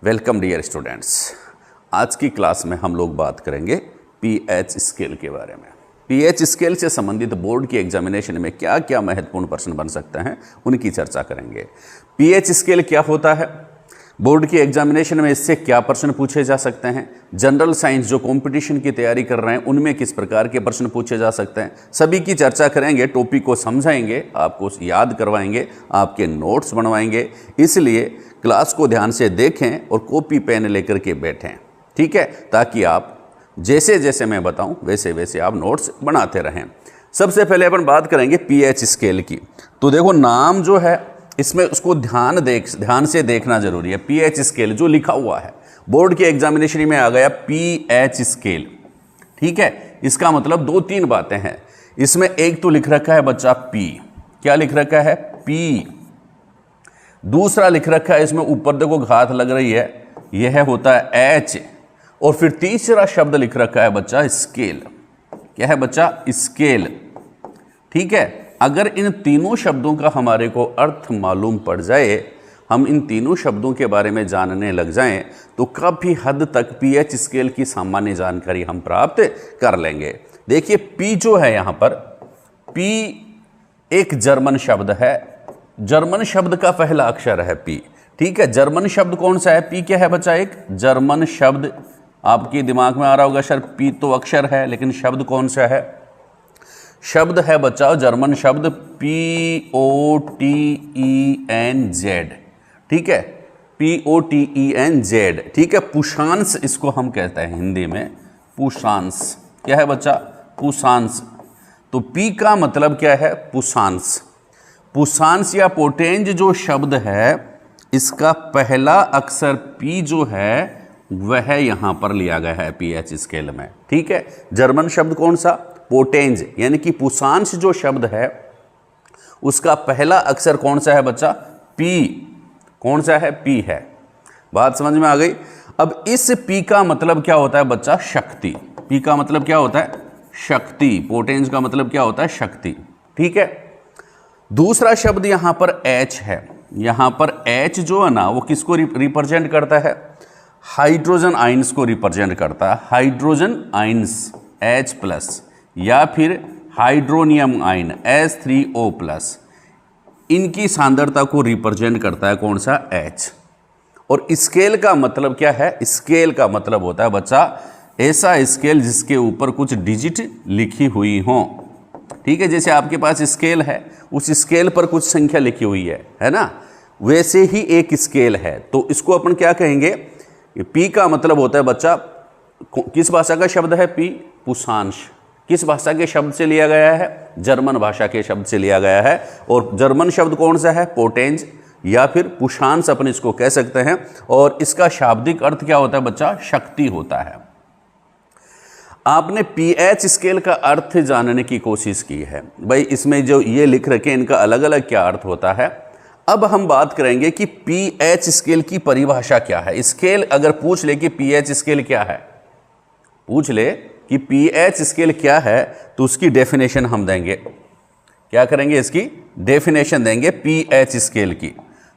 Welcome dear students. आज की class में हम लोग बात करेंगे पीएच स्केल के बारे में। पीएच स्केल से संबंधित बोर्ड की एग्जामिनेशन में क्या क्या महत्वपूर्ण प्रश्न बन सकते हैं उनकी चर्चा करेंगे। पीएच स्केल क्या होता है, बोर्ड की एग्जामिनेशन में इससे क्या प्रश्न पूछे जा सकते हैं, जनरल साइंस जो कंपटीशन की तैयारी कर रहे हैं उनमें किस प्रकार के प्रश्न पूछे जा सकते हैं, सभी की चर्चा करेंगे। टॉपिक को समझाएंगे, आपको याद करवाएंगे, आपके नोट्स बनवाएंगे। इसलिए क्लास को ध्यान से देखें और कॉपी पेन लेकर के बैठें, ठीक है, ताकि आप जैसे जैसे मैं बताऊं वैसे वैसे आप नोट्स बनाते रहें। सबसे पहले अपन बात करेंगे पीएच स्केल की। तो देखो नाम जो है इसमें उसको ध्यान से देखना जरूरी है। पीएच स्केल जो लिखा हुआ है बोर्ड के एग्जामिनेशन में आ गया पीएच स्केल, ठीक है। इसका मतलब दो तीन बातें हैं इसमें। एक तो लिख रखा है बच्चा पी, क्या लिख रखा है पी। दूसरा लिख रखा है इसमें ऊपर देखो घात लग रही है, यह होता है एच। और फिर तीसरा शब्द लिख रखा है बच्चा स्केल। क्या है बच्चा? स्केल, ठीक है। अगर इन तीनों शब्दों का हमारे को अर्थ मालूम पड़ जाए, हम इन तीनों शब्दों के बारे में जानने लग जाएं, तो काफ़ी हद तक पीएच स्केल की सामान्य जानकारी हम प्राप्त कर लेंगे। देखिए पी जो है यहाँ पर, पी एक जर्मन शब्द है। जर्मन शब्द का पहला अक्षर है पी, ठीक है। जर्मन शब्द कौन सा है? पी क्या है बच्चा? एक जर्मन शब्द। आपके दिमाग में आ रहा होगा सर पी तो अक्षर है, लेकिन शब्द कौन सा है? शब्द है बच्चा जर्मन शब्द POTENZ, ठीक है, POTENZ, ठीक है। पुषांश इसको हम कहते हैं हिंदी में, पुषांश। क्या है बच्चा? पुषांश। तो पी का मतलब क्या है? पुषांश। पुषांश या पोटेंज जो शब्द है इसका पहला अक्षर पी जो है वह यहां पर लिया गया है पीएच स्केल में, ठीक है। जर्मन शब्द कौन सा? पोटेंज, यानी कि पुषांश जो शब्द है उसका पहला अक्षर कौन सा है बच्चा? पी। कौन सा है? पी है। बात समझ में आ गई। अब इस पी का मतलब क्या होता है बच्चा? शक्ति। पी का मतलब क्या होता है? शक्ति। पोटेंज का मतलब क्या होता है? शक्ति, ठीक है। दूसरा शब्द यहां पर एच है। यहां पर एच जो है ना वो किसको रिप्रेजेंट करता है? हाइड्रोजन आइंस को रिप्रेजेंट करता है। हाइड्रोजन आइंस H+, या फिर हाइड्रोनियम आयन H3O+, इनकी सांद्रता को रिप्रेजेंट करता है कौन सा? H। और स्केल का मतलब क्या है? स्केल का मतलब होता है बच्चा ऐसा स्केल जिसके ऊपर कुछ डिजिट लिखी हुई हो, ठीक है। जैसे आपके पास स्केल है, उस स्केल पर कुछ संख्या लिखी हुई है ना, वैसे ही एक स्केल है। तो इसको अपन क्या कहेंगे? पी का मतलब होता है बच्चा, किस भाषा का शब्द है पी? पुषांश। किस भाषा के शब्द से लिया गया है? जर्मन भाषा के शब्द से लिया गया है। और जर्मन शब्द कौन सा है? पोटेंज या फिर पुषांश अपन इसको कह सकते हैं। और इसका शाब्दिक अर्थ क्या होता है बच्चा? शक्ति होता है। आपने पीएच स्केल का अर्थ जानने की कोशिश की है भाई, इसमें जो ये लिख रखे इनका अलग अलग क्या अर्थ होता है। अब हम बात करेंगे कि पीएच स्केल की परिभाषा क्या है। स्केल अगर पूछ ले कि पीएच स्केल क्या है, पूछ ले कि पीएच स्केल क्या है, तो उसकी डेफिनेशन हम देंगे। क्या करेंगे? इसकी डेफिनेशन देंगे पीएच स्केल की।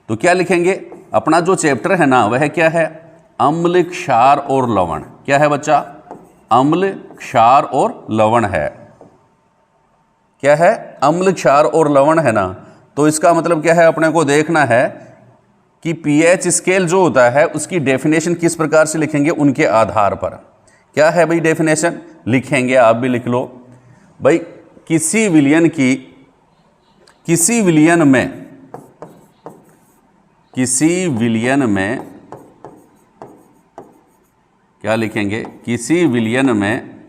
तो क्या लिखेंगे? अपना जो चैप्टर है ना वह क्या है? अम्ल, क्षार और लवण। क्या है बच्चा? अम्ल, क्षार और लवण है। क्या है? अम्ल, क्षार और लवण है ना। तो इसका मतलब क्या है? अपने को देखना है कि पीएच स्केल जो होता है उसकी डेफिनेशन किस प्रकार से लिखेंगे उनके आधार पर। क्या है भाई डेफिनेशन? लिखेंगे, आप भी लिख लो भाई। किसी विलयन में क्या लिखेंगे? किसी विलयन में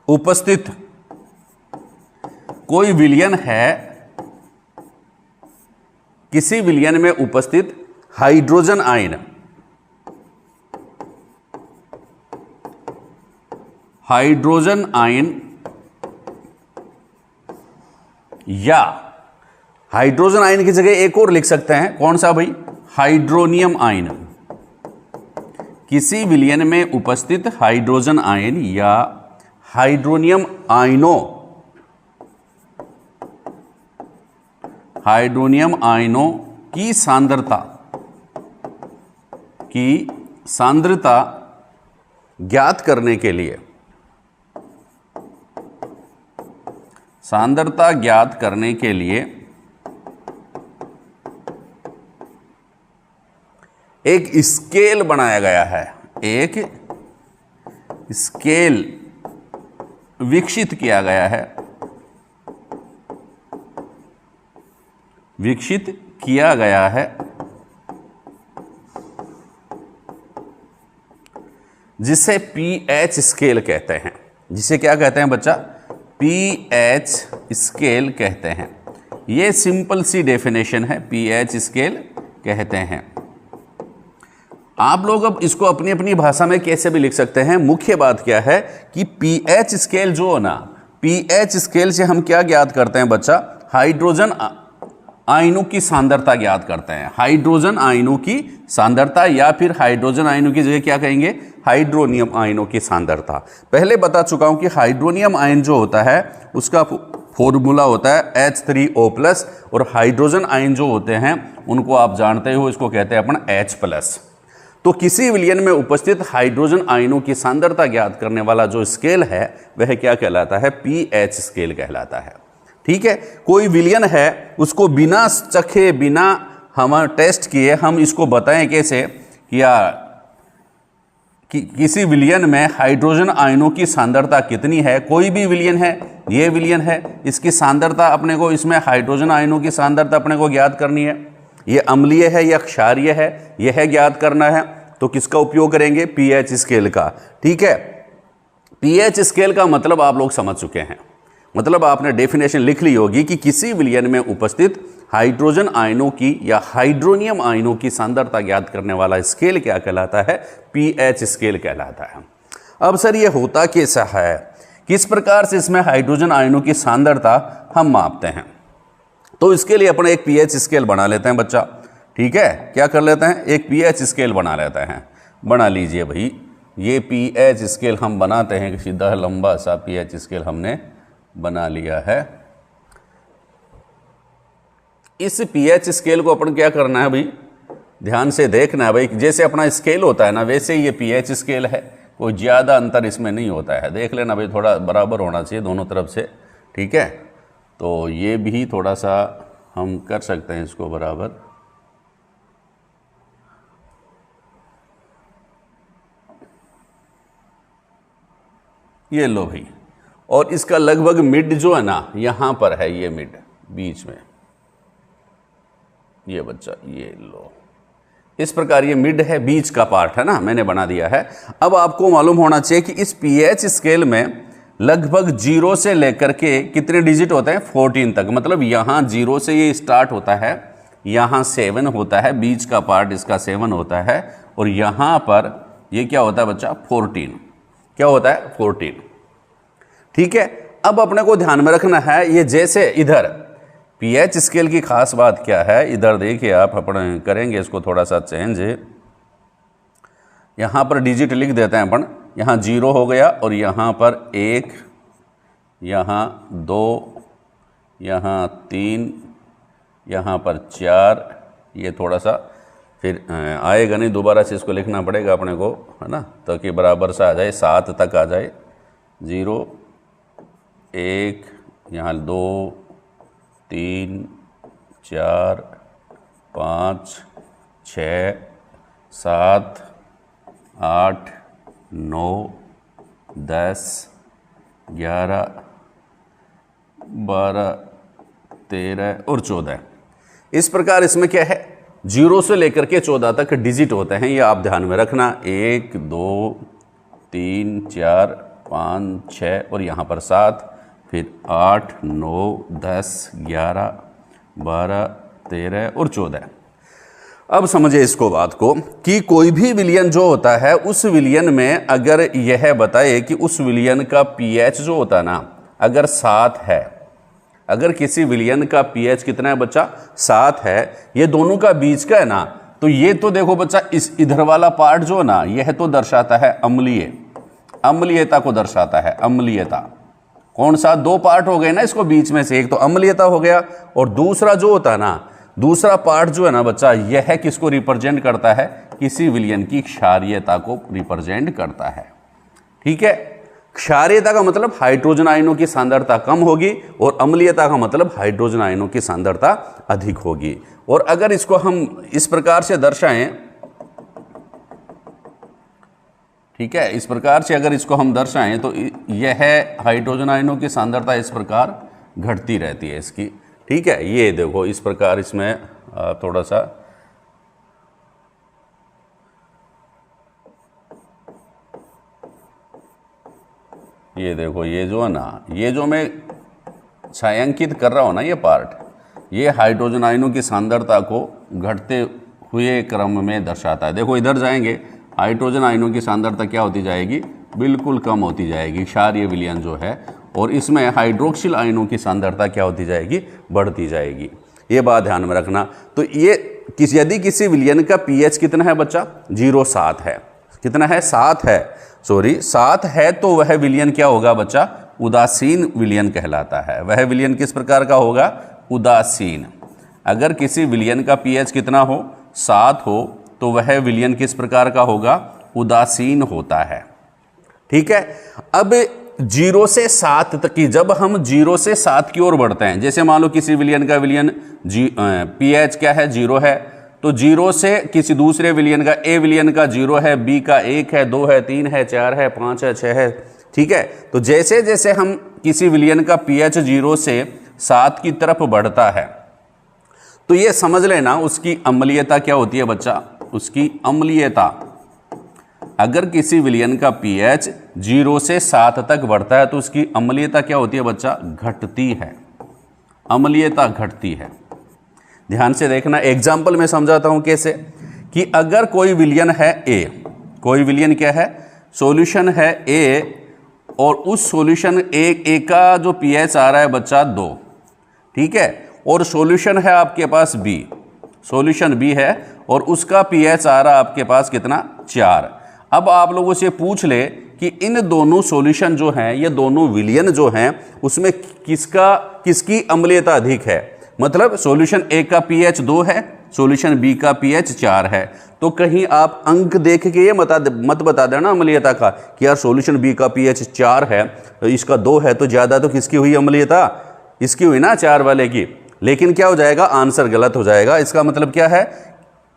उपस्थित कोई विलयन है, किसी विलयन में उपस्थित हाइड्रोजन आयन या हाइड्रोजन आयन की जगह एक और लिख सकते हैं, कौन सा भाई? Hydronium ion. किसी विलयन में उपस्थित हाइड्रोजन आयन या हाइड्रोनियम आयनों की सांद्रता की सांद्रता ज्ञात करने के लिए, सांद्रता ज्ञात करने के लिए एक स्केल बनाया गया है, एक स्केल विकसित किया गया है, विकसित किया गया है जिसे पीएच स्केल कहते हैं। जिसे क्या कहते हैं बच्चा? पीएच स्केल कहते हैं। ये सिंपल सी डेफिनेशन है, पीएच स्केल कहते हैं। आप लोग अब इसको अपनी अपनी भाषा में कैसे भी लिख सकते हैं। मुख्य बात क्या है कि पीएच स्केल जो है ना, पीएच स्केल से हम क्या ज्ञात करते हैं बच्चा? हाइड्रोजन आयनों की सांद्रता ज्ञात करते हैं। हाइड्रोजन आयनों की सांद्रता, या फिर हाइड्रोजन आयनों की जगह क्या कहेंगे? हाइड्रोनियम आयनों की सांद्रता। पहले बता चुका हूं कि हाइड्रोनियम आयन जो होता है उसका फॉर्मूला होता है H3O+, और हाइड्रोजन आयन जो होते हैं उनको आप जानते हो, इसको कहते हैं अपन H+। तो किसी विलयन में उपस्थित हाइड्रोजन आयनों की सांद्रता ज्ञात करने वाला जो स्केल है वह क्या कहलाता है? पीएच स्केल कहलाता है। ठीक है, कोई विलयन है उसको बिना चखे, बिना हम टेस्ट किए हम इसको बताएं कैसे कि किसी विलयन में हाइड्रोजन आयनों की सांद्रता कितनी है। कोई भी विलयन है, ये विलयन है, इसकी सांद्रता अपने को, इसमें हाइड्रोजन आयनों की सांद्रता अपने को ज्ञात करनी है। ये अम्लीय है या क्षारीय है, यह ज्ञात करना है। तो किसका उपयोग करेंगे? पीएच स्केल का। ठीक है, पीएच स्केल का मतलब आप लोग समझ चुके हैं। मतलब आपने डेफिनेशन लिख ली होगी कि किसी विलयन में उपस्थित हाइड्रोजन आयनों की या हाइड्रोनियम आयनों की सांद्रता ज्ञात करने वाला स्केल क्या कहलाता है? पीएच स्केल कहलाता है। अब सर ये होता कैसा है? किस प्रकार से इसमें हाइड्रोजन आयनों की सांद्रता हम मापते हैं? तो इसके लिए अपन एक पीएच स्केल बना लेते हैं बच्चा। ठीक है, क्या कर लेते हैं? एक पीएच स्केल बना लेते हैं। बना लीजिए भाई, ये पीएच स्केल हम बनाते हैं कि सीधा लंबा सा पीएच स्केल हमने बना लिया है। इस पीएच स्केल को अपन क्या करना है भाई? ध्यान से देखना है भाई। जैसे अपना स्केल होता है ना, वैसे ये पीएच स्केल है, कोई ज़्यादा अंतर इसमें नहीं होता है। देख लेना भाई, थोड़ा बराबर होना चाहिए दोनों तरफ से। ठीक है, तो ये भी थोड़ा सा हम कर सकते हैं इसको बराबर। ये लो भाई, और इसका लगभग मिड जो है ना यहाँ पर है, ये मिड बीच में, ये बच्चा ये लो, इस प्रकार ये मिड है, बीच का पार्ट है ना, मैंने बना दिया है। अब आपको मालूम होना चाहिए कि इस पीएच स्केल में लगभग 0 से लेकर के कितने डिजिट होते हैं? 14 तक। मतलब यहाँ 0 से ये स्टार्ट होता है, यहाँ 7 होता है, बीच का पार्ट इसका 7 होता है, और यहाँ पर ये क्या होता है बच्चा? 14। क्या होता है? 14। ठीक है, अब अपने को ध्यान में रखना है, ये जैसे इधर पीएच स्केल की खास बात क्या है, इधर देखिए आप, अपन करेंगे इसको थोड़ा सा चेंज। यहाँ पर डिजिट लिख देते हैं अपन, यहाँ 0 हो गया, और यहाँ पर 1, यहाँ 2, यहाँ 3, यहाँ पर 4, ये थोड़ा सा फिर आएगा नहीं, दोबारा से इसको लिखना पड़ेगा अपने को, है ना, ताकि बराबर सा आ जाए, 7 तक आ जाए। 0, 1, यहाँ 2, 3, 4, 5, 6, 7, 8, 9, 10, 11, 12, 13 और 14। इस प्रकार इसमें क्या है? 0 से लेकर के 14 तक डिजिट होते हैं, ये आप ध्यान में रखना। 1, 2, 3, 4, 5, 6 और यहाँ पर 7, फिर 8, 9, 10, 11, 12, 13 और 14। अब समझे इसको बात को कि कोई भी विलयन जो होता है, उस विलयन में अगर यह बताए कि उस विलयन का पीएच जो होता है ना, अगर 7 है, अगर किसी विलयन का पीएच कितना है बच्चा? 7 है, ये दोनों का बीच का है ना, तो ये तो देखो बच्चा, इस इधर वाला पार्ट जो है ना, यह तो दर्शाता है अम्लीय, अम्लीयता को दर्शाता है। अम्लीयता कौन सा? 2 पार्ट हो गए ना इसको बीच में से, एक तो अम्लीयता हो गया, और दूसरा जो होता है ना, दूसरा पार्ट जो है ना बच्चा, यह किसको रिप्रेजेंट करता है, किसी विलयन की क्षारीयता को रिप्रेजेंट करता है। ठीक है, क्षारीयता का मतलब हाइड्रोजन आयनों की सांद्रता कम होगी और अम्लीयता का मतलब हाइड्रोजन आयनों की सांद्रता अधिक होगी। और अगर इसको हम इस प्रकार से दर्शाएं, ठीक है, इस प्रकार से अगर इसको हम दर्शाएं तो यह हाइड्रोजन आयनों की सांद्रता इस प्रकार घटती रहती है इसकी। ठीक है, ये देखो इस प्रकार इसमें थोड़ा सा ये देखो, ये जो है ना, ये जो मैं छायांकित कर रहा हूँ ना, ये पार्ट, ये हाइड्रोजन आयनों की सांद्रता को घटते हुए क्रम में दर्शाता है। देखो इधर जाएंगे, हाइड्रोजन आयनों की सांद्रता क्या होती जाएगी, बिल्कुल कम होती जाएगी, क्षारीय विलयन जो है, और इसमें हाइड्रोक्सिल आयनों की सांद्रता क्या होती जाएगी, बढ़ती जाएगी। ये बात ध्यान में रखना। तो ये यदि किसी विलयन का पीएच कितना है बच्चा, 0.7 है, कितना है, 7 है, सॉरी 7 है, तो वह विलयन क्या होगा बच्चा, उदासीन विलयन कहलाता है। वह विलयन किस प्रकार का होगा, उदासीन। अगर किसी विलयन का पीएच कितना हो, 7 हो, तो वह विलयन किस प्रकार का होगा, उदासीन होता है। ठीक है, अब 0 से 7 तक की, जब हम 0 से 7 की ओर बढ़ते हैं, जैसे मान लो किसी विलयन का विलयन पीएच क्या है, 0 है, तो 0 से किसी दूसरे विलयन का, ए विलयन का 0 है, बी का 1 है, 2 है, 3 है, 4 है, 5 है, 6 है। ठीक है, तो जैसे जैसे हम किसी विलयन का पीएच 0 से 7 की तरफ बढ़ता है, तो ये समझ लेना उसकी अम्लीयता क्या होती है बच्चा, उसकी अम्लीयता, अगर किसी विलयन का पीएच 0 से 7 तक बढ़ता है तो उसकी अम्लीयता क्या होती है बच्चा, घटती है, अम्लीयता घटती है। ध्यान से देखना, एग्जाम्पल में समझाता हूं कैसे, कि अगर कोई विलयन है ए, कोई विलयन क्या है, सॉल्यूशन है ए, और उस सॉल्यूशन ए का जो पीएच आ रहा है बच्चा 2, ठीक है, और सॉल्यूशन है आपके पास बी, सॉल्यूशन बी है और उसका पीएच आ रहा है आपके पास कितना, 4। अब आप लोगों से पूछ ले कि इन दोनों सॉल्यूशन जो हैं, ये दोनों विलयन जो हैं, उसमें किसकी अम्लीयता अधिक है, मतलब सॉल्यूशन ए का पीएच 2 है, सॉल्यूशन बी का पीएच 4 है, तो कहीं आप अंक देख के ये मत बता देना अम्लीयता का कि यार सॉल्यूशन बी का पीएच 4 है, इसका 2 है, तो ज़्यादा तो किसकी हुई अम्लीयता, इसकी हुई ना, 4 वाले की। लेकिन क्या हो जाएगा, आंसर गलत हो जाएगा। इसका मतलब क्या है,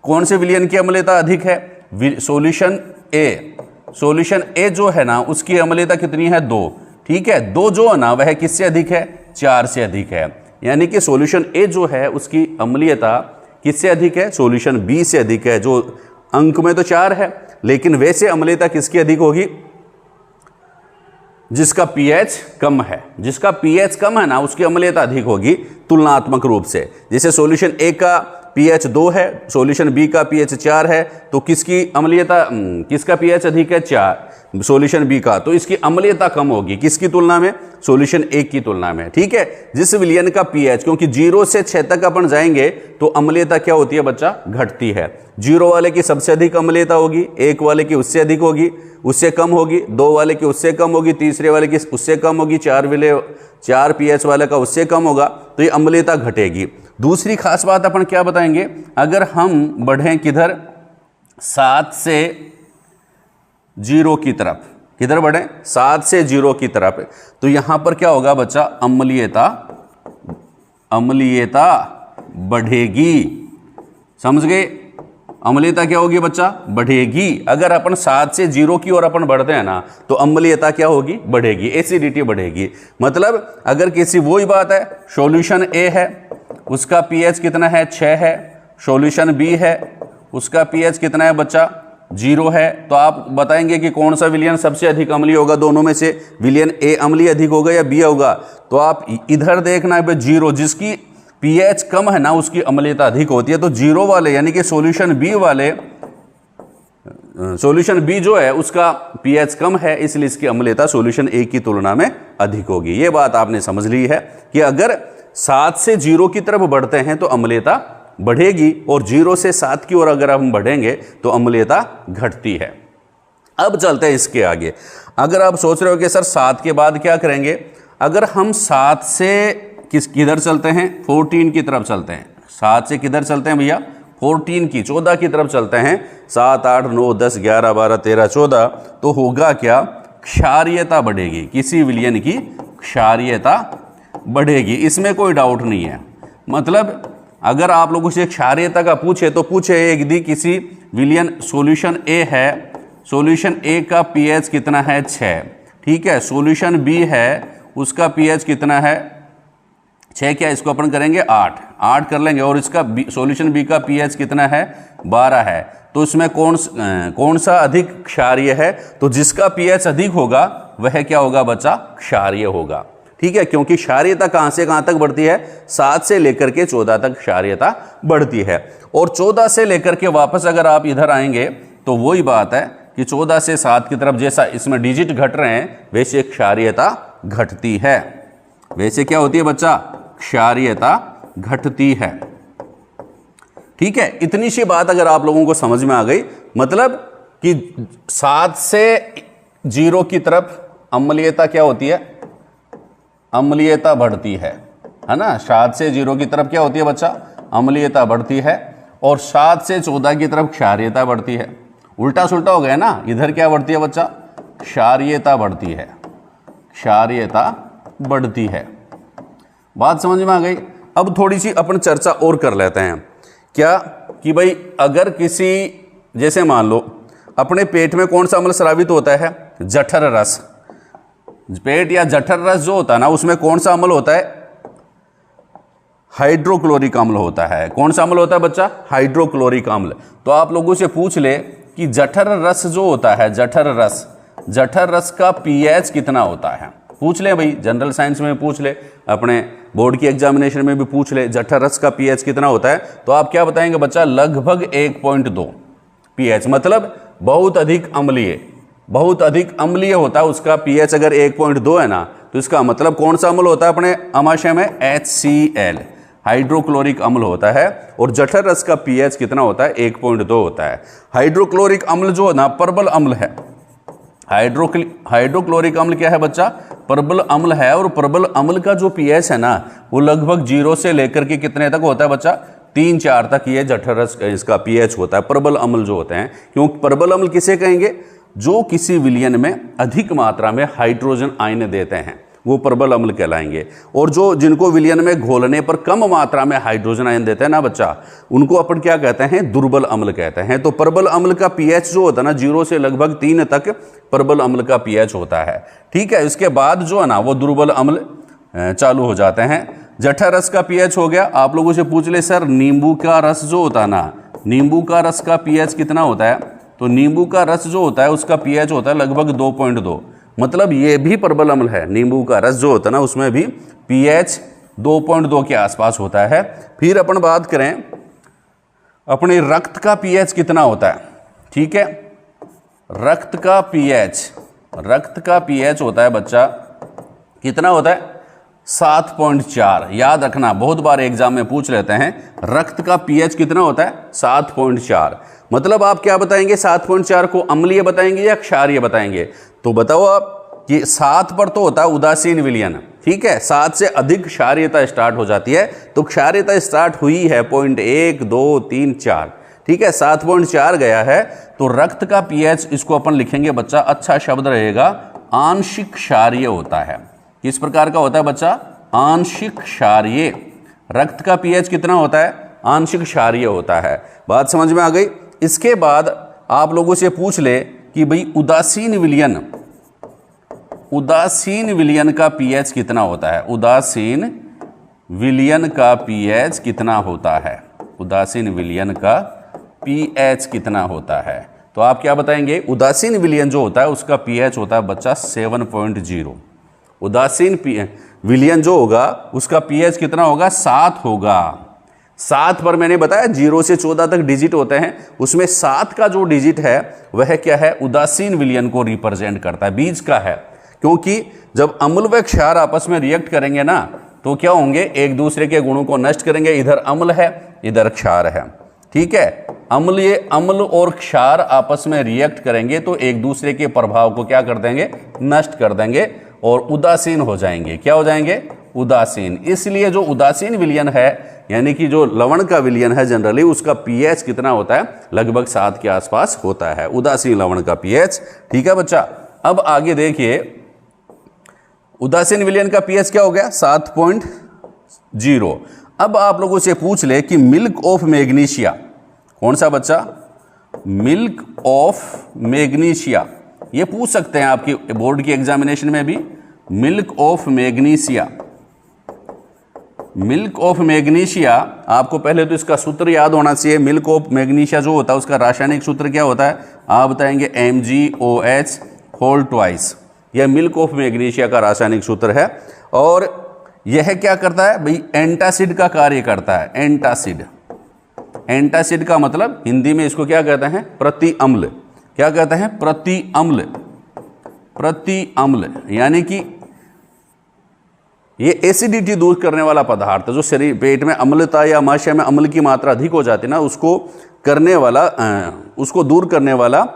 कौन से विलयन की अम्लीयता अधिक है, सॉल्यूशन ए, सॉल्यूशन ए जो है ना उसकी अम्लीयता कितनी है, 2। ठीक है, 2 जो है ना वह किससे अधिक है, 4 से अधिक है। यानी कि सॉल्यूशन ए जो है उसकी अम्लीयता किससे अधिक है, सॉल्यूशन बी से अधिक है, जो अंक में तो 4 है, लेकिन वैसे अम्लीयता किसकी अधिक होगी, जिसका पीएच कम है, जिसका पीएच कम है ना उसकी अम्लीयता अधिक होगी तुलनात्मक रूप से। जैसे सॉल्यूशन ए का पीएच 2 है, सॉल्यूशन बी का पीएच 4 है, तो किसकी अम्लीयता, किसका पीएच अधिक है, 4, सॉल्यूशन बी का, तो इसकी अम्लीयता कम होगी किसकी तुलना में, सॉल्यूशन ए की तुलना में। ठीक है, जिस विलयन का पीएच, क्योंकि 0 से 6 तक अपन जाएंगे तो अम्लीयता क्या होती है बच्चा, घटती है। 0 वाले की सबसे अधिक अम्लीयता होगी, 1 वाले की उससे अधिक होगी, उससे कम होगी, 2 वाले की उससे कम होगी, तीसरे वाले की उससे कम होगी, 4 पीएच वाले का उससे कम होगा, तो ये अम्लीयता घटेगी। दूसरी खास बात अपन क्या बताएंगे, अगर हम बढ़ें किधर, 7 से 0 की तरफ, किधर बढ़ें, 7 से 0 की तरफ, तो यहां पर क्या होगा बच्चा, अम्लीयता बढ़ेगी। समझ गए, अम्लीयता क्या होगी बच्चा, बढ़ेगी। अगर अपन 7 से 0 की ओर अपन बढ़ते हैं ना तो अम्लीयता क्या होगी, बढ़ेगी, एसिडिटी बढ़ेगी। मतलब अगर किसी, वही बात है, सॉल्यूशन ए है उसका पीएच कितना है, 6 है, सॉल्यूशन बी है उसका पीएच कितना है बच्चा, 0 है, तो आप बताएंगे कि कौन सा विलयन सबसे अधिक अम्लीय होगा, दोनों में से विलयन ए अम्लीय अधिक होगा या बी होगा। तो आप इधर देखना है 0, जिसकी पीएच कम है ना उसकी अम्लीयता अधिक होती है। तो 0 वाले यानी कि सॉल्यूशन बी वाले, सॉल्यूशन बी जो है उसका पीएच कम है, इसलिए इसकी अम्लीयता सॉल्यूशन ए की तुलना में अधिक होगी। ये बात आपने समझ ली है कि अगर 7 से 0 की तरफ बढ़ते हैं तो अम्लीयता बढ़ेगी, और 0 से 7 की ओर अगर हम बढ़ेंगे तो अम्लीयता घटती है। अब चलते हैं इसके आगे। अगर आप सोच रहे हो कि सर 7 के बाद क्या करेंगे, अगर हम 7 से किधर चलते हैं, 14 की तरफ चलते हैं, 7 से किधर चलते हैं भैया, 14 की 14 की तरफ चलते हैं, 7 8 9 10 11 12 13 14, तो होगा क्या, क्षारीयता बढ़ेगी, किसी विलयन की क्षारीयता बढ़ेगी, इसमें कोई डाउट नहीं है। मतलब अगर आप लोगों से क्षारीयता का पूछे तो पूछे यदि किसी विलयन सॉल्यूशन ए है, सॉल्यूशन ए का पीएच कितना है 6, ठीक है, सॉल्यूशन बी है उसका पीएच कितना है 6, क्या इसको अपन करेंगे 8 कर लेंगे, और इसका सॉल्यूशन बी का पीएच कितना है 12 है, तो इसमें कौन सा अधिक क्षारीय है, तो जिसका पीएच अधिक होगा वह क्या होगा बच्चा, क्षारीय होगा, ठीक है, क्योंकि क्षारीयता कहां से कहां तक बढ़ती है, 7 से लेकर के 14 तक क्षारीयता बढ़ती है। और 14 से लेकर के वापस अगर आप इधर आएंगे तो वही बात है कि 14 से 7 की तरफ जैसा इसमें डिजिट घट रहे हैं वैसे क्षारीयता घटती है, वैसे क्या होती है बच्चा, क्षारीयता घटती है, ठीक है। इतनी सी बात अगर आप लोगों को समझ में आ गई, मतलब कि 7 से 0 की तरफ अम्लीयता क्या होती है, अम्लीयता बढ़ती है ना, 7 से 0 की तरफ क्या होती है बच्चा, अम्लीयता बढ़ती है, और 7 से 14 की तरफ क्षारीयता बढ़ती है, उल्टा सुल्टा हो गया ना, इधर क्या बढ़ती है बच्चा, क्षारीयता बढ़ती है, क्षारीयता बढ़ती है, बात समझ में आ गई। अब थोड़ी सी अपन चर्चा और कर लेते हैं, क्या कि भाई अगर किसी, जैसे मान लो अपने पेट में कौन सा अम्ल स्रावित होता है, जठर रस, पेट या जठर रस जो होता है ना उसमें कौन सा अम्ल होता है, हाइड्रोक्लोरिक अम्ल होता है, कौन सा अम्ल होता है बच्चा, हाइड्रोक्लोरिक अम्ल। तो आप लोगों से पूछ ले कि जठर रस जो होता है, जठर रस का पीएच कितना होता है, पूछ ले भाई, जनरल साइंस में पूछ ले, अपने बोर्ड की एग्जामिनेशन में भी पूछ ले, जठर रस का पीएच कितना होता है, तो आप क्या बताएंगे बच्चा, लगभग 1.2 पीएच, मतलब बहुत अधिक अम्लीय होता है, उसका पीएच अगर 1.2 है ना, तो इसका मतलब कौन सा अम्ल होता है अपने अमाशय में, HCl, हाइड्रोक्लोरिक अम्ल होता है, और जठर रस का पीएच कितना होता है, 1.2 होता है। हाइड्रोक्लोरिक अम्ल जो ना प्रबल अम्ल है, हाइड्रोक्लोरिक अम्ल क्या है बच्चा, प्रबल अम्ल है, और प्रबल अम्ल का जो पीएच है ना वो लगभग 0 से लेकर के कितने तक होता है बच्चा, 3-4 तक ये जठर रस इसका पीएच होता है, प्रबल अम्ल जो होते हैं। क्योंकि प्रबल अम्ल किसे कहेंगे, जो किसी विलयन में अधिक मात्रा में हाइड्रोजन आयन देते हैं वो प्रबल अम्ल कहलाएंगे, और जो जिनको विलयन में घोलने पर कम मात्रा में हाइड्रोजन आयन देते हैं ना बच्चा, उनको अपन क्या कहते हैं, दुर्बल अम्ल कहते हैं। तो प्रबल अम्ल का पीएच जो होता है ना 0 से लगभग 3 तक प्रबल अम्ल का पीएच होता है, ठीक है। इसके बाद जो है ना वो दुर्बल अम्ल चालू हो जाते हैं। जठर रस का पीएच हो गया। आप लोगों से पूछ ले सर नींबू का रस जो होता है ना, नींबू का रस का पीएच कितना होता है, तो नींबू का रस जो होता है उसका पीएच होता है लगभग 2.2, मतलब ये भी प्रबल अम्ल है। नींबू का रस जो होता है ना उसमें भी पीएच 2.2 के आसपास होता है। फिर अपन बात करें अपने रक्त का पीएच कितना होता है, ठीक है। रक्त का पीएच होता है बच्चा कितना होता है, 7.4। याद रखना, बहुत बार एग्जाम में पूछ लेते हैं रक्त का पीएच कितना होता है, 7.4। मतलब आप क्या बताएंगे, 7.4 को अम्लीय बताएंगे या क्षारीय बताएंगे, तो बताओ आप कि 7 पर तो होता है उदासीन विलयन, ठीक है। 7 से अधिक क्षारीयता स्टार्ट हो जाती है, तो क्षारीयता स्टार्ट हुई है 0.1 2 3 4, ठीक है। 7.4 गया है तो रक्त का पीएच, इसको अपन लिखेंगे बच्चा, अच्छा शब्द रहेगा, आंशिक क्षारीय होता है। किस प्रकार का होता है बच्चा, आंशिक क्षारीय। रक्त का पीएच कितना होता है, आंशिक क्षारीय होता है। बात समझ में आ गई। इसके बाद आप लोगों से पूछ ले कि भाई उदासीन विलयन का पीएच कितना होता है, उदासीन विलयन का पीएच कितना होता है, उदासीन विलयन का पीएच कितना होता है, तो आप क्या बताएंगे, उदासीन विलयन जो होता है उसका पीएच होता है बच्चा 7.0। उदासीन विलयन जो होगा उसका पीएच कितना होगा, 7 होगा। 7 पर मैंने बताया 0 से 14 तक डिजिट होते हैं, उसमें 7 का जो डिजिट है वह क्या है, उदासीन विलयन को रिप्रेजेंट करता है, बीज का है। क्योंकि जब अम्ल व क्षार आपस में रिएक्ट करेंगे ना तो क्या होंगे, एक दूसरे के गुणों को नष्ट करेंगे। इधर अम्ल है इधर क्षार है, ठीक है। अम्ल और क्षार आपस में रिएक्ट करेंगे तो एक दूसरे के प्रभाव को क्या कर देंगे, नष्ट कर देंगे और उदासीन हो जाएंगे। क्या हो जाएंगे, उदासीन। इसलिए जो उदासीन विलयन है, यानी कि जो लवण का विलयन है जनरली, उसका पीएच कितना होता है? लगभग 7 के आसपास होता है उदासीन लवण का पीएच। ठीक है बच्चा। अब आगे देखिए, उदासीन विलयन का पीएच क्या हो गया? 7.0। अब आप लोगों से पूछ ले कि मिल्क ऑफ मैग्नीशिया, कौन सा बच्चा? मिल्क ऑफ मैग्नीशिया, ये पूछ सकते हैं आपकी बोर्ड की एग्जामिनेशन में भी। Milk of magnesia, milk of magnesia, आपको पहले तो इसका सूत्र याद होना चाहिए। मिल्क ऑफ मैग्नीशिया जो होता है उसका रासायनिक सूत्र क्या होता है? आप बताएंगे MgOH होल ट्वाइस। यह मिल्क ऑफ मैग्नीशिया का रासायनिक सूत्र है। और यह क्या करता है भाई? एंटासिड का कार्य करता है। एंटासिड, एंटासिड का मतलब हिंदी में इसको क्या कहते हैं? प्रति अम्ल। क्या कहते हैं? प्रति अम्ल। प्रति अम्ल यानी कि ये एसिडिटी दूर करने वाला पदार्थ, जो शरीर पेट में अम्लता या आमाशय में अम्ल की मात्रा अधिक हो जाती है ना, उसको करने वाला, उसको दूर करने वाला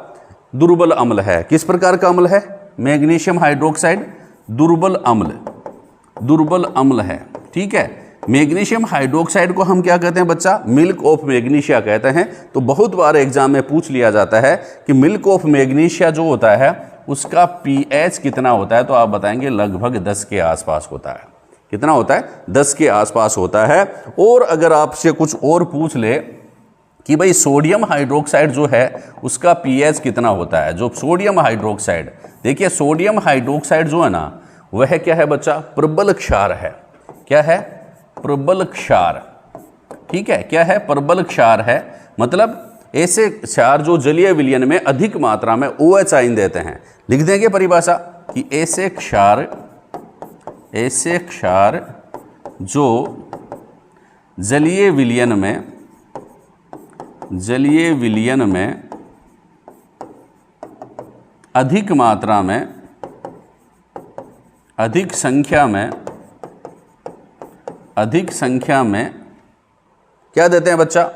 दुर्बल अम्ल है। किस प्रकार का अम्ल है? मैग्नीशियम हाइड्रोक्साइड दुर्बल अम्ल, दुर्बल अम्ल है। ठीक है। मैग्नीशियम हाइड्रोक्साइड को हम क्या कहते हैं बच्चा? मिल्क ऑफ मैग्नीशिया कहते हैं। तो बहुत बार एग्जाम में पूछ लिया जाता है कि मिल्क ऑफ मैग्नीशिया जो होता है उसका पीएच कितना होता है? तो आप बताएंगे लगभग 10 के आसपास होता है। कितना होता है? 10 के आसपास होता है। और अगर आपसे कुछ और पूछ ले कि भाई सोडियम हाइड्रोक्साइड जो है उसका पीएच कितना होता है? जो सोडियम हाइड्रोक्साइड, देखिए सोडियम हाइड्रोक्साइड जो है ना, वह क्या है बच्चा? प्रबल क्षार है। क्या है? प्रबल क्षार। ठीक है। क्या है? प्रबल क्षार है। मतलब ऐसे क्षार जो जलीय विलयन में अधिक मात्रा में OH आयन देते हैं। लिख देंगे परिभाषा कि ऐसे क्षार, ऐसे क्षार जो जलीय विलयन में, जलीय विलयन में अधिक मात्रा में, अधिक संख्या में, अधिक संख्या में क्या देते हैं बच्चा?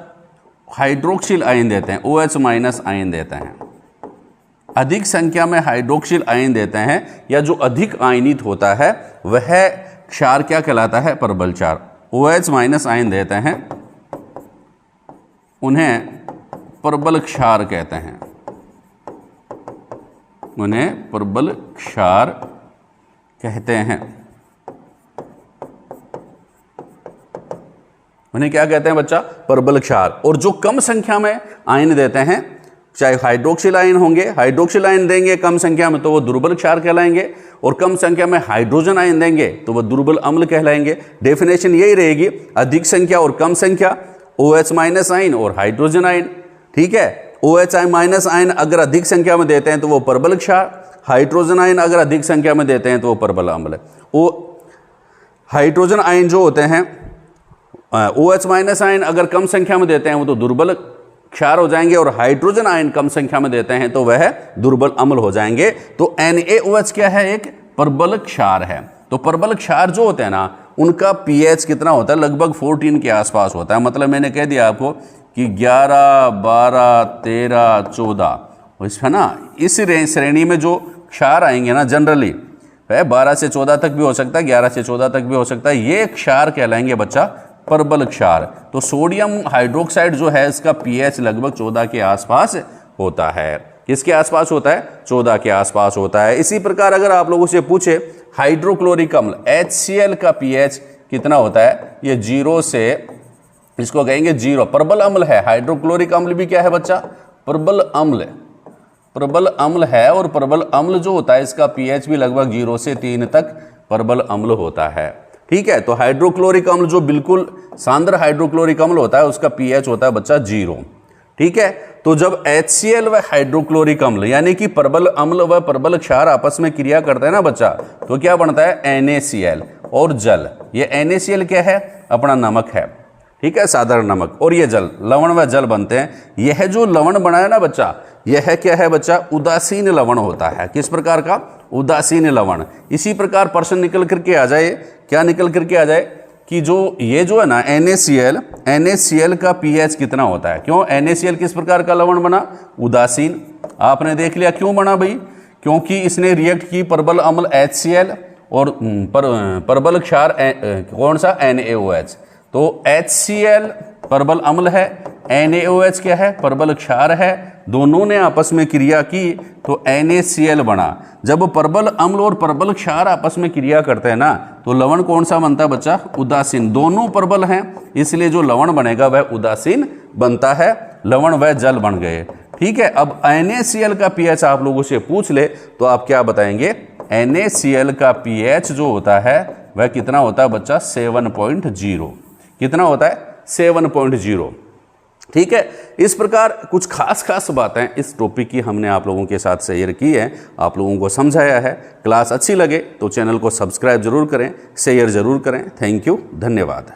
हाइड्रोक्सिल आयन देते हैं। OH माइनस आयन देते हैं। अधिक संख्या में हाइड्रोक्सिल आयन देते हैं या जो अधिक आयनित होता है वह क्षार क्या कहलाता है? प्रबल क्षार। OH माइनस आयन देते हैं, उन्हें प्रबल क्षार कहते हैं। उन्हें प्रबल क्षार कहते हैं। उन्हें क्या कहते हैं बच्चा? प्रबल क्षार। और जो कम संख्या में आयन देते हैं, चाहे हाइड्रोक्सिल आयन होंगे, हाइड्रोक्सिल आयन देंगे कम संख्या में तो वो दुर्बल क्षार कहलाएंगे, और कम संख्या में हाइड्रोजन आयन देंगे तो वो दुर्बल अम्ल कहलाएंगे। डेफिनेशन यही रहेगी, अधिक संख्या और कम संख्या, OH माइनस आयन और हाइड्रोजन आयन। ठीक है। OH माइनस आयन अगर अधिक संख्या में देते हैं तो वो प्रबल क्षार, हाइड्रोजन आयन अगर अधिक संख्या में देते हैं तो वो प्रबल अम्ल। हाइड्रोजन आयन जो होते हैं, OH माइनस आयन अगर कम संख्या में देते हैं वो तो दुर्बल क्षार हो जाएंगे, और हाइड्रोजन आयन कम संख्या में देते हैं तो वह दुर्बल अम्ल हो जाएंगे। तो NaOH क्या है? एक प्रबल क्षार है। तो प्रबल क्षार जो होते हैं ना, उनका पीएच कितना होता है? लगभग 14 के आसपास होता है। मतलब मैंने कह दिया आपको कि 11, 12, 13, 14, है ना, इस श्रेणी में जो क्षार आएंगे ना जनरली, वह 12 से 14 तक भी हो सकता है, 11 से 14 तक भी हो सकता है। ये क्षार कहलाएंगे बच्चा प्रबल क्षार। तो सोडियम हाइड्रोक्साइड जो है इसका पीएच लगभग 14 के आसपास होता है। किसके आसपास होता है? 14 के आसपास होता है। इसी प्रकार अगर आप लोगों से पूछे हाइड्रोक्लोरिक अम्ल HCl का पीएच कितना होता है? ये 0 से, इसको कहेंगे 0, प्रबल अम्ल है। हाइड्रोक्लोरिक अम्ल भी क्या है बच्चा? प्रबल अम्ल, प्रबल अम्ल है। और प्रबल अम्ल जो होता है इसका पीएच भी लगभग 0 से 3 तक प्रबल अम्ल होता है। ठीक है। तो हाइड्रोक्लोरिक अम्ल जो बिल्कुल सांद्र हाइड्रोक्लोरिक अम्ल होता है उसका पीएच होता है बच्चा 0। ठीक है। तो जब HCl व हाइड्रोक्लोरिक अम्ल यानी कि प्रबल अम्ल व प्रबल क्षार आपस में क्रिया करते हैं ना बच्चा, तो क्या बनता है? NaCl और जल। ये NaCl क्या है? अपना नमक है। ठीक है, साधारण नमक। और ये जल, लवण व जल बनते हैं। यह जो लवण बना है ना बच्चा, यह क्या है बच्चा? उदासीन लवण होता है। किस प्रकार का? उदासीन लवण। इसी प्रकार प्रश्न निकल करके आ जाए, क्या निकल करके आ जाए कि जो ये जो है ना NaCl का पीएच कितना होता है? क्यों? NaCl किस प्रकार का लवण बना? उदासीन। आपने देख लिया क्यों बना भाई? क्योंकि इसने रिएक्ट की प्रबल अम्ल HCl और परबल क्षार कौन सा, NaOH। तो HCl परबल अम्ल है, NaOH क्या है, परबल क्षार है, दोनों ने आपस में क्रिया की तो NaCl बना। जब परबल अम्ल और परबल क्षार आपस में क्रिया करते हैं ना तो लवण कौन सा बनता है बच्चा, उदासीन। दोनों परबल हैं इसलिए जो लवण बनेगा वह उदासीन बनता है, लवण वह जल बन गए। ठीक है, अब NaCl का pH आप लोगों से पूछ ले तो आप क्या बताएंगे, NaCl का pH जो होता है वह कितना होता है बच्चा, 7.0। कितना होता है, 7.0। ठीक है, इस प्रकार कुछ खास बातें इस टॉपिक की हमने आप लोगों के साथ शेयर की है, आप लोगों को समझाया है। क्लास अच्छी लगे तो चैनल को सब्सक्राइब जरूर करें, शेयर जरूर करें। थैंक यू, धन्यवाद।